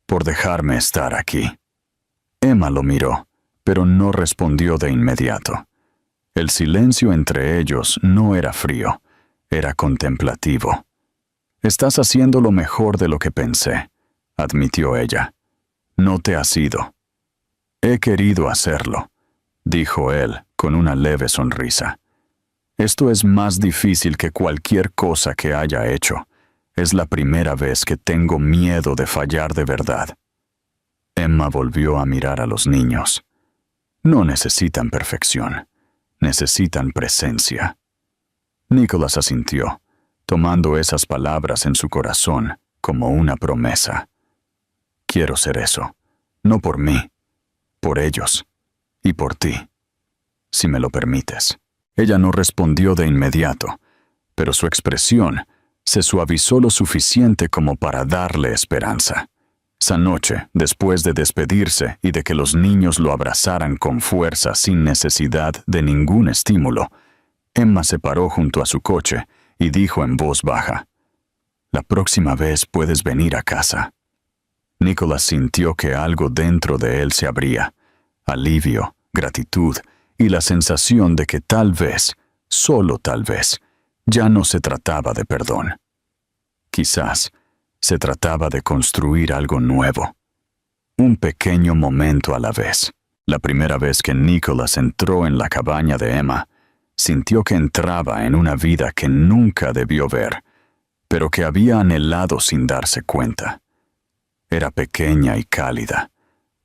«por dejarme estar aquí». Emma lo miró, pero no respondió de inmediato. El silencio entre ellos no era frío, era contemplativo. «Estás haciendo lo mejor de lo que pensé», admitió ella. «No te has ido». «He querido hacerlo», dijo él con una leve sonrisa. «Esto es más difícil que cualquier cosa que haya hecho. Es la primera vez que tengo miedo de fallar de verdad». Emma volvió a mirar a los niños. No necesitan perfección, necesitan presencia. Nicholas asintió, tomando esas palabras en su corazón como una promesa. «Quiero ser eso, no por mí, por ellos y por ti, si me lo permites». Ella no respondió de inmediato, pero su expresión se suavizó lo suficiente como para darle esperanza. Esa noche, después de despedirse y de que los niños lo abrazaran con fuerza sin necesidad de ningún estímulo, Emma se paró junto a su coche y dijo en voz baja, «La próxima vez puedes venir a casa». Nicholas sintió que algo dentro de él se abría, alivio, gratitud y la sensación de que tal vez, solo tal vez, ya no se trataba de perdón. Quizás se trataba de construir algo nuevo. Un pequeño momento a la vez. La primera vez que Nicholas entró en la cabaña de Emma, sintió que entraba en una vida que nunca debió ver, pero que había anhelado sin darse cuenta. Era pequeña y cálida,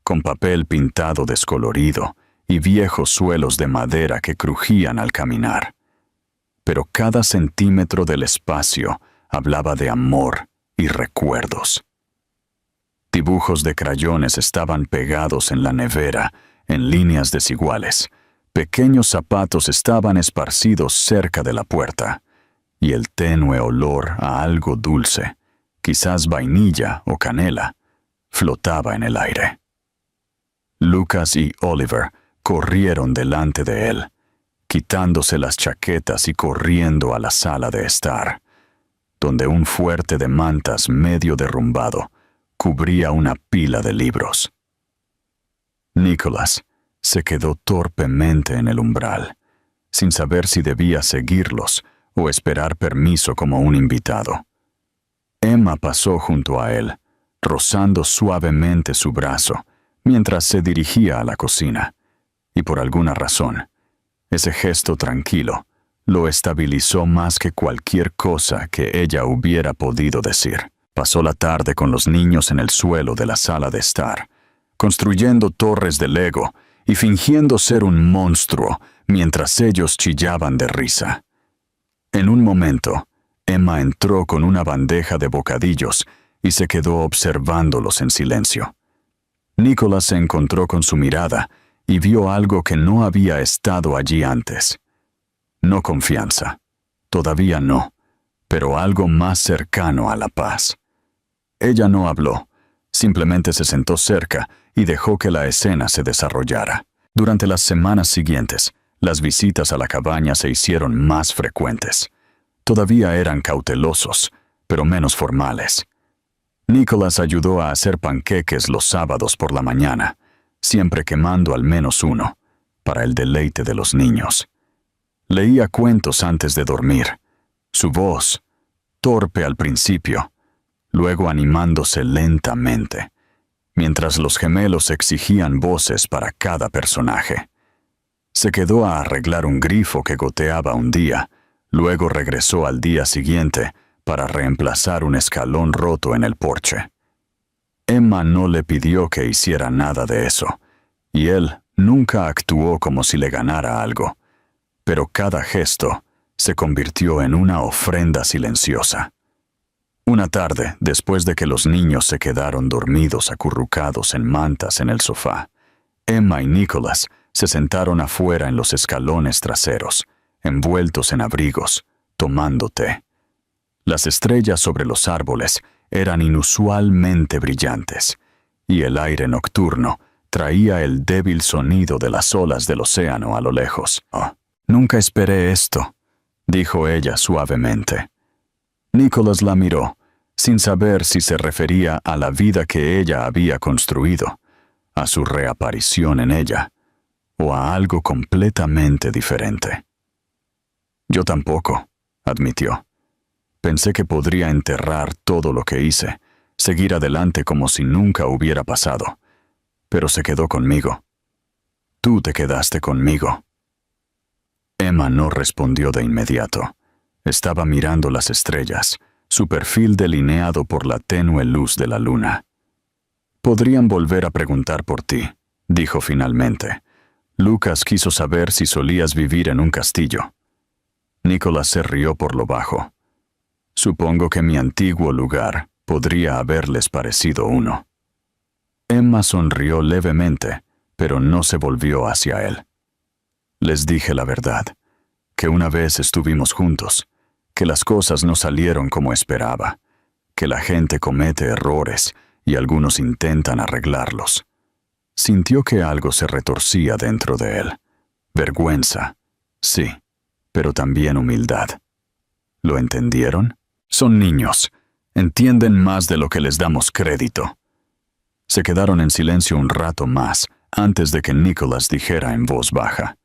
con papel pintado descolorido y viejos suelos de madera que crujían al caminar. Pero cada centímetro del espacio hablaba de amor y recuerdos. Dibujos de crayones estaban pegados en la nevera, en líneas desiguales. Pequeños zapatos estaban esparcidos cerca de la puerta, y el tenue olor a algo dulce, quizás vainilla o canela, flotaba en el aire. Lucas y Oliver corrieron delante de él, quitándose las chaquetas y corriendo a la sala de estar, donde un fuerte de mantas medio derrumbado cubría una pila de libros. Nicholas se quedó torpemente en el umbral, sin saber si debía seguirlos o esperar permiso como un invitado. Emma pasó junto a él, rozando suavemente su brazo, mientras se dirigía a la cocina, y por alguna razón, ese gesto tranquilo lo estabilizó más que cualquier cosa que ella hubiera podido decir. Pasó la tarde con los niños en el suelo de la sala de estar, construyendo torres de Lego y fingiendo ser un monstruo mientras ellos chillaban de risa. En un momento, Emma entró con una bandeja de bocadillos y se quedó observándolos en silencio. Nicholas se encontró con su mirada y vio algo que no había estado allí antes. No confianza, todavía no, pero algo más cercano a la paz. Ella no habló, simplemente se sentó cerca y dejó que la escena se desarrollara. Durante las semanas siguientes, las visitas a la cabaña se hicieron más frecuentes. Todavía eran cautelosos, pero menos formales. Nicholas ayudó a hacer panqueques los sábados por la mañana, siempre quemando al menos uno, para el deleite de los niños. Leía cuentos antes de dormir, su voz, torpe al principio, luego animándose lentamente, mientras los gemelos exigían voces para cada personaje. Se quedó a arreglar un grifo que goteaba un día, luego regresó al día siguiente para reemplazar un escalón roto en el porche. Emma no le pidió que hiciera nada de eso, y él nunca actuó como si le ganara algo, pero cada gesto se convirtió en una ofrenda silenciosa. Una tarde, después de que los niños se quedaron dormidos acurrucados en mantas en el sofá, Emma y Nicholas se sentaron afuera en los escalones traseros, envueltos en abrigos, tomando té. Las estrellas sobre los árboles eran inusualmente brillantes, y el aire nocturno traía el débil sonido de las olas del océano a lo lejos. «Oh, nunca esperé esto», dijo ella suavemente. Nicholas la miró, sin saber si se refería a la vida que ella había construido, a su reaparición en ella, o a algo completamente diferente. «Yo tampoco», admitió. «Pensé que podría enterrar todo lo que hice, seguir adelante como si nunca hubiera pasado, pero se quedó conmigo. Tú te quedaste conmigo». Emma no respondió de inmediato. Estaba mirando las estrellas, su perfil delineado por la tenue luz de la luna. «Podrían volver a preguntar por ti», dijo finalmente. «Lucas quiso saber si solías vivir en un castillo». Nicholas se rió por lo bajo. «Supongo que mi antiguo lugar podría haberles parecido uno». Emma sonrió levemente, pero no se volvió hacia él. «Les dije la verdad, que una vez estuvimos juntos, que las cosas no salieron como esperaba, que la gente comete errores y algunos intentan arreglarlos». Sintió que algo se retorcía dentro de él. Vergüenza, sí, pero también humildad. ¿Lo entendieron? Son niños. Entienden más de lo que les damos crédito. Se quedaron en silencio un rato más antes de que Nicholas dijera en voz baja: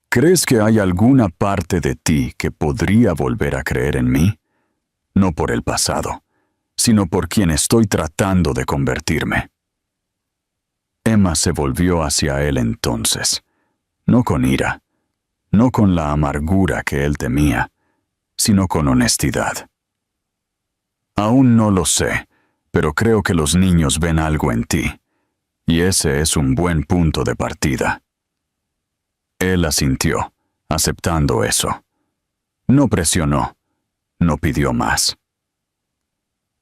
«¿Crees que hay alguna parte de ti que podría volver a creer en mí? No por el pasado, sino por quien estoy tratando de convertirme». Emma se volvió hacia él entonces, no con ira, no con la amargura que él temía, sino con honestidad. «Aún no lo sé, pero creo que los niños ven algo en ti, y ese es un buen punto de partida». Él asintió, aceptando eso. No presionó, no pidió más.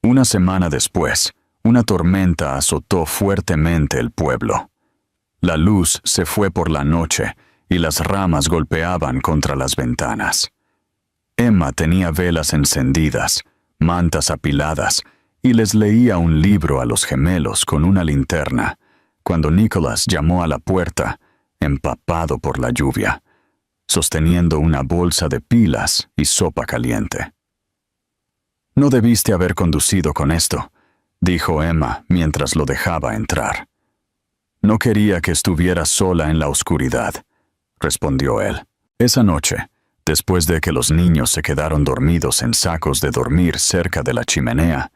Una semana después, una tormenta azotó fuertemente el pueblo. La luz se fue por la noche y las ramas golpeaban contra las ventanas. Emma tenía velas encendidas, mantas apiladas, y les leía un libro a los gemelos con una linterna, cuando Nicholas llamó a la puerta, empapado por la lluvia, sosteniendo una bolsa de pilas y sopa caliente. «No debiste haber conducido con esto», dijo Emma mientras lo dejaba entrar. «No quería que estuvieras sola en la oscuridad», respondió él. Esa noche, Después de que los niños se quedaron dormidos en sacos de dormir cerca de la chimenea,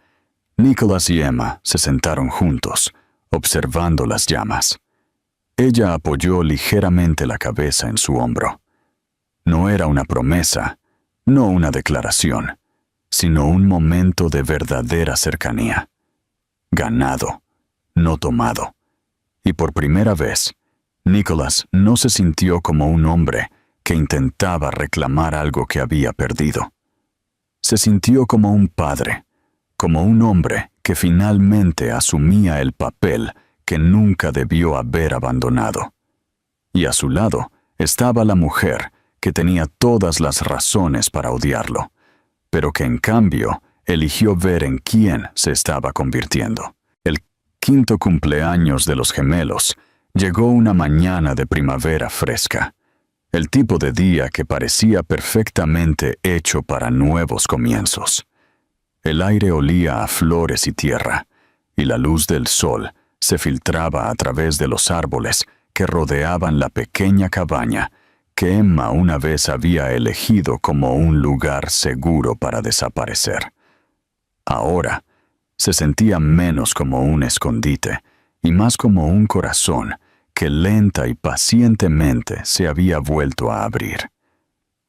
Nicholas y Emma se sentaron juntos, observando las llamas. Ella apoyó ligeramente la cabeza en su hombro. No era una promesa, no una declaración, sino un momento de verdadera cercanía. Ganado, no tomado. Y por primera vez, Nicholas no se sintió como un hombre que intentaba reclamar algo que había perdido. Se sintió como un padre, como un hombre que finalmente asumía el papel que nunca debió haber abandonado. Y a su lado estaba la mujer que tenía todas las razones para odiarlo, pero que en cambio eligió ver en quién se estaba convirtiendo. El quinto cumpleaños de los gemelos llegó una mañana de primavera fresca, el tipo de día que parecía perfectamente hecho para nuevos comienzos. El aire olía a flores y tierra, y la luz del sol se filtraba a través de los árboles que rodeaban la pequeña cabaña que Emma una vez había elegido como un lugar seguro para desaparecer. Ahora se sentía menos como un escondite y más como un corazón que lenta y pacientemente se había vuelto a abrir.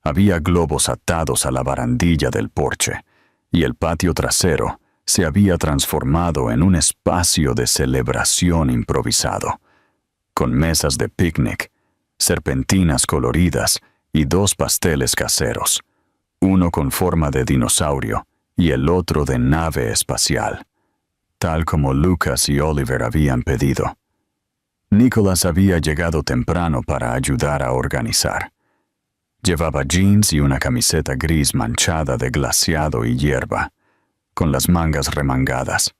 Había globos atados a la barandilla del porche, y el patio trasero se había transformado en un espacio de celebración improvisado, con mesas de picnic, serpentinas coloridas y 2 pasteles caseros, uno con forma de dinosaurio y el otro de nave espacial, tal como Lucas y Oliver habían pedido. Nicholas había llegado temprano para ayudar a organizar. Llevaba jeans y una camiseta gris manchada de glaseado y hierba, con las mangas remangadas,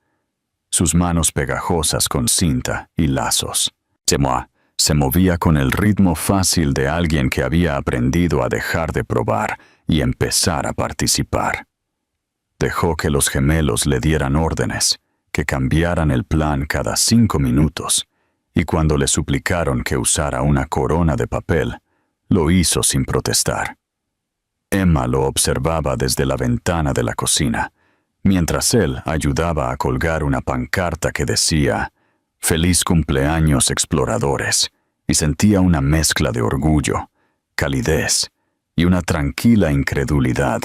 sus manos pegajosas con cinta y lazos. Se movía con el ritmo fácil de alguien que había aprendido a dejar de probar y empezar a participar. Dejó que los gemelos le dieran órdenes, que cambiaran el plan cada 5 minutos, y cuando le suplicaron que usara una corona de papel, lo hizo sin protestar. Emma lo observaba desde la ventana de la cocina, mientras él ayudaba a colgar una pancarta que decía «Feliz cumpleaños, exploradores», y sentía una mezcla de orgullo, calidez y una tranquila incredulidad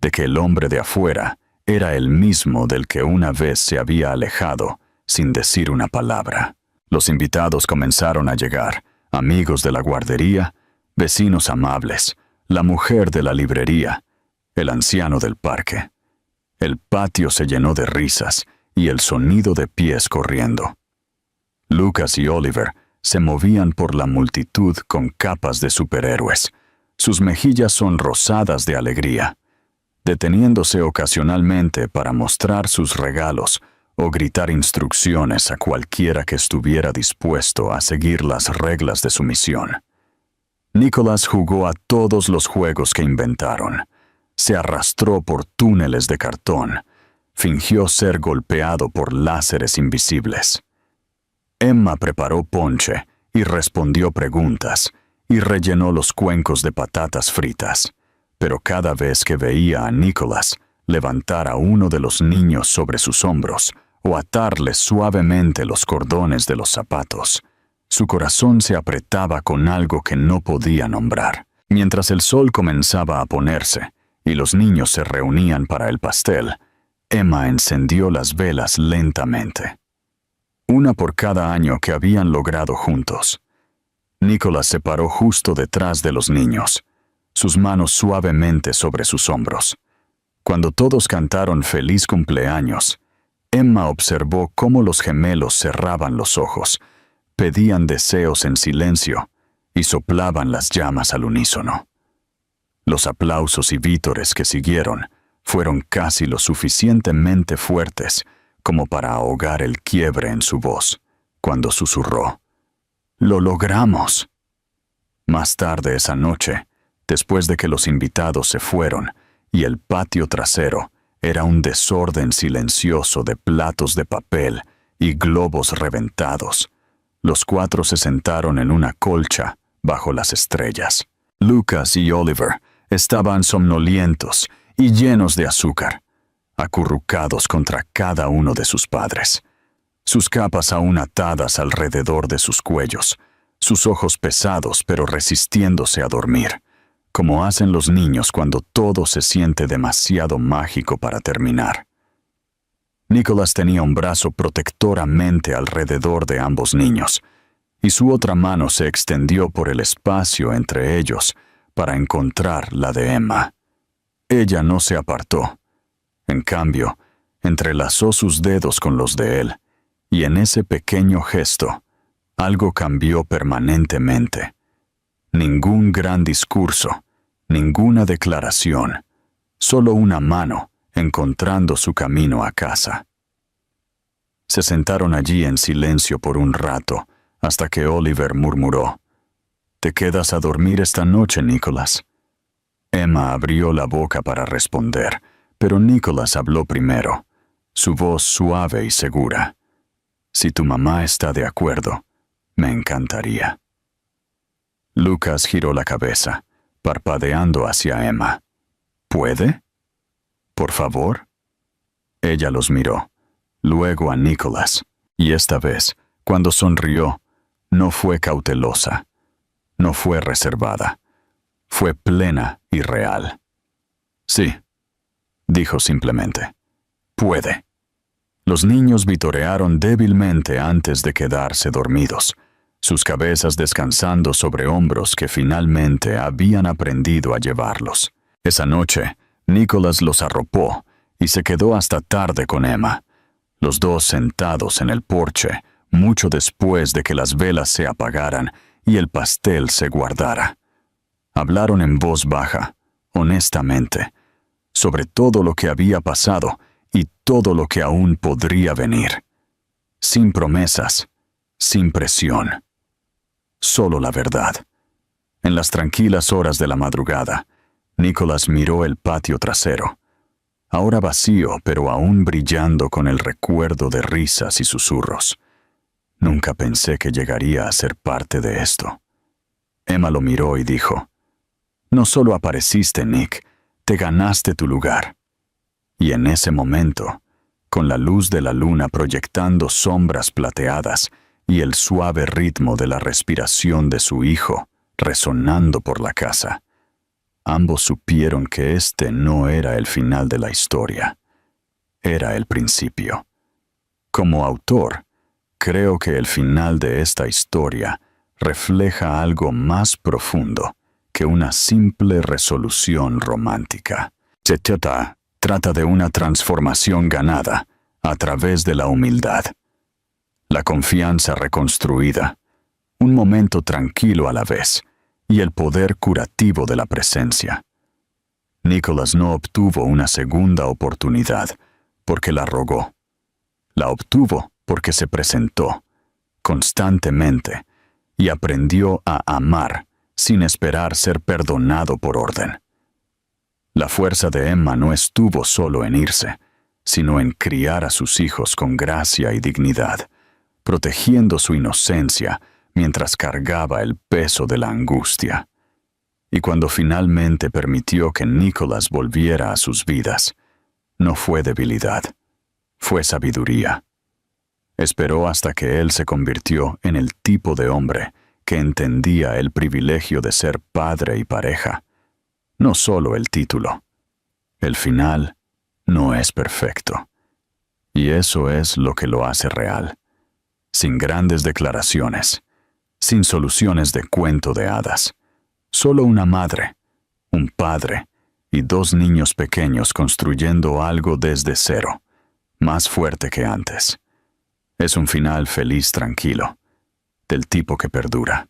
de que el hombre de afuera era el mismo del que una vez se había alejado sin decir una palabra. Los invitados comenzaron a llegar, amigos de la guardería, vecinos amables, la mujer de la librería, el anciano del parque. El patio se llenó de risas y el sonido de pies corriendo. Lucas y Oliver se movían por la multitud con capas de superhéroes, sus mejillas sonrosadas de alegría, deteniéndose ocasionalmente para mostrar sus regalos o gritar instrucciones a cualquiera que estuviera dispuesto a seguir las reglas de su misión. Nicholas jugó a todos los juegos que inventaron. Se arrastró por túneles de cartón. Fingió ser golpeado por láseres invisibles. Emma preparó ponche y respondió preguntas y rellenó los cuencos de patatas fritas. Pero cada vez que veía a Nicholas levantar a uno de los niños sobre sus hombros o atarle suavemente los cordones de los zapatos, su corazón se apretaba con algo que no podía nombrar. Mientras el sol comenzaba a ponerse y los niños se reunían para el pastel, Emma encendió las velas lentamente. Una por cada año que habían logrado juntos. Nicholas se paró justo detrás de los niños, sus manos suavemente sobre sus hombros. Cuando todos cantaron feliz cumpleaños, Emma observó cómo los gemelos cerraban los ojos, pedían deseos en silencio y soplaban las llamas al unísono. Los aplausos y vítores que siguieron fueron casi lo suficientemente fuertes como para ahogar el quiebre en su voz, cuando susurró: «¡Lo logramos!». Más tarde esa noche, después de que los invitados se fueron y el patio trasero era un desorden silencioso de platos de papel y globos reventados, los 4 se sentaron en una colcha bajo las estrellas. Lucas y Oliver estaban somnolientos y llenos de azúcar, acurrucados contra cada uno de sus padres, sus capas aún atadas alrededor de sus cuellos, sus ojos pesados pero resistiéndose a dormir, como hacen los niños cuando todo se siente demasiado mágico para terminar. Nicholas tenía un brazo protectoramente alrededor de ambos niños, y su otra mano se extendió por el espacio entre ellos para encontrar la de Emma. Ella no se apartó. En cambio, entrelazó sus dedos con los de él, y en ese pequeño gesto, algo cambió permanentemente. Ningún gran discurso, ninguna declaración, solo una mano encontrando su camino a casa. Se sentaron allí en silencio por un rato, hasta que Oliver murmuró: «¿Te quedas a dormir esta noche, Nicholas?» Emma abrió la boca para responder, pero Nicholas habló primero, su voz suave y segura. «Si tu mamá está de acuerdo, me encantaría». Lucas giró la cabeza, parpadeando hacia Emma. «¿Puede? ¿Por favor?» Ella los miró, luego a Nicholas, y esta vez, cuando sonrió, no fue cautelosa, no fue reservada, fue plena y real. «Sí», dijo simplemente, «puede». Los niños vitorearon débilmente antes de quedarse dormidos, sus cabezas descansando sobre hombros que finalmente habían aprendido a llevarlos. Esa noche, Nicholas los arropó y se quedó hasta tarde con Emma, los dos sentados en el porche, mucho después de que las velas se apagaran y el pastel se guardara. Hablaron en voz baja, honestamente, sobre todo lo que había pasado y todo lo que aún podría venir. Sin promesas, sin presión. Solo la verdad. En las tranquilas horas de la madrugada, Nicholas miró el patio trasero, ahora vacío pero aún brillando con el recuerdo de risas y susurros. Nunca pensé que llegaría a ser parte de esto. Emma lo miró y dijo: «No solo apareciste, Nick, te ganaste tu lugar». Y en ese momento, con la luz de la luna proyectando sombras plateadas y el suave ritmo de la respiración de su hijo resonando por la casa, ambos supieron que este no era el final de la historia, era el principio. Como autor, creo que el final de esta historia refleja algo más profundo que una simple resolución romántica. Cheteta trata de una transformación ganada a través de la humildad, la confianza reconstruida, un momento tranquilo a la vez y el poder curativo de la presencia. Nicholas no obtuvo una segunda oportunidad porque la rogó. La obtuvo porque se presentó constantemente y aprendió a amar sin esperar ser perdonado por orden. La fuerza de Emma no estuvo solo en irse, sino en criar a sus hijos con gracia y dignidad, protegiendo su inocencia mientras cargaba el peso de la angustia. Y cuando finalmente permitió que Nicholas volviera a sus vidas, no fue debilidad, fue sabiduría. Esperó hasta que él se convirtió en el tipo de hombre que entendía el privilegio de ser padre y pareja, no solo el título. El final no es perfecto, y eso es lo que lo hace real. Sin grandes declaraciones, sin soluciones de cuento de hadas, solo una madre, un padre y dos niños pequeños construyendo algo desde cero, más fuerte que antes. Es un final feliz, tranquilo, del tipo que perdura.